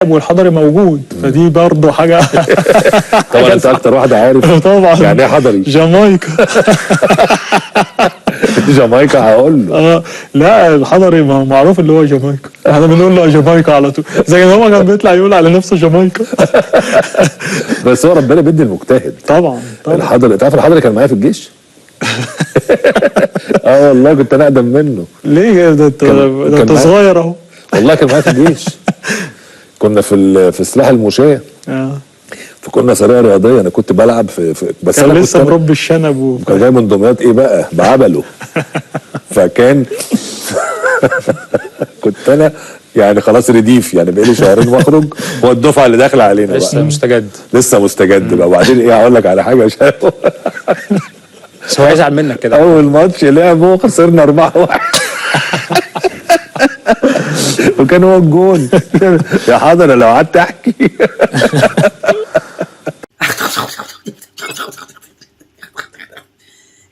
والحضري موجود، فدي برضه حاجه. طبعا انت اكتر واحد عارف طبعا يعني ايه حضري. جامايكا. جامايكا هقول له. لا الحضري معروف اللي هو جامايكا، احنا بنقول له جامايكا على طول، زي ما هو كان بيطلع يقول على نفسه جامايكا. بس هو ربنا بيدي المجتهد. طبعا الحضري، تعرف الحضري كان معايا في الجيش. والله كنت انا اقدم منه. ليه ده انت صغير اهو. والله كان معايا في الجيش. كنا في سلاح المشاة. فكنا سرية رياضية. انا كنت بلعب بس كان لسه مربي الشنب كان جاي من دمياط ايه بقى بعبله. فكان كنت انا يعني خلاص رديف، يعني بقالي شهرين واخرج، هو الدفعه اللي داخله علينا لسه مستجد. لسه مستجد بقى. وبعدين ايه هقول لك على حاجه بس هو هيزعل منك كده. اول ماتش لعبه خسرنا 4-1. وكان هو الجون. يا حاضر لو قعدت احكي.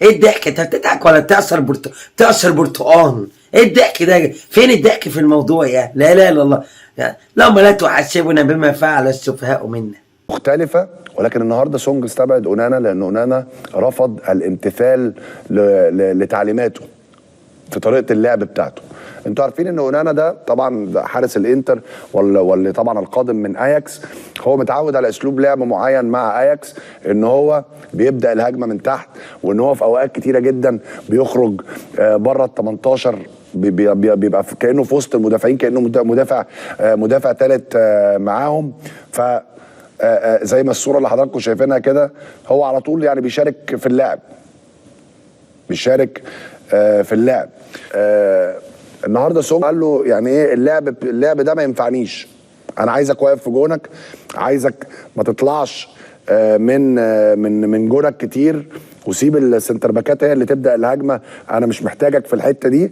ايه الضحك؟ انت بتضحك ولا بتعصر برتقان؟ ايه الضحك ده؟ فين الضحك في الموضوع يا لا لا لا الله؟ اللهم لا تحاسبنا بما فعل السفهاء منا. مختلفة، ولكن النهارده سونج استبعد اونانا لان اونانا رفض الامتثال لتعليماته في طريقة اللعب بتاعته. انتوا عارفين ان اونانا ده طبعا حارس الانتر واللي طبعا القادم من اياكس، هو متعود على اسلوب لعب معين مع اياكس، ان هو بيبدا الهجمه من تحت، وان هو في اوقات كتيره جدا بيخرج بره ال 18، بيبقى كانه في وسط المدافعين، كانه مدافع ثالث معاهم. ف زي ما الصوره اللي حضراتكم شايفينها كده، هو على طول يعني بيشارك في اللعب، في اللعب. النهارده سونج قال له يعني ايه اللعب ده ما ينفعنيش، انا عايزك واقف في جونك، عايزك ما تطلعش من جونك كتير، وسيب السنتر باكات هي اللي تبدا الهجمه، انا مش محتاجك في الحته دي.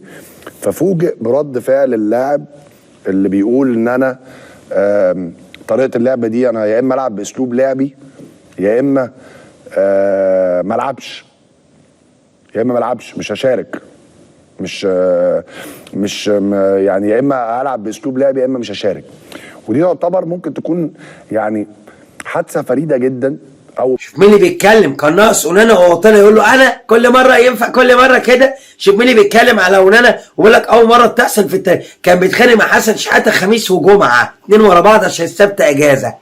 ففوجئ برد فعل اللاعب اللي بيقول ان انا طريقه اللعب دي انا يا اما العب باسلوب لعبي، يا اما ما العبش، مش هشارك، مش يعني يا اما العب باسلوب لعبي يا اما مش هشارك. ودي تعتبر ممكن تكون يعني حادثه فريده جدا. او شوف مين اللي بيتكلم، كان ناقص اونانا وهو طالع يقول له انا كل مره ينفع كل مره كده. شوف مين اللي بيتكلم على اونانا ويقول لك اول مره بتحصل في التاريخ. كان بيتخانق مع حسن شحاته خميس وجمعه 2 ورا بعض عشان السبت اجازه.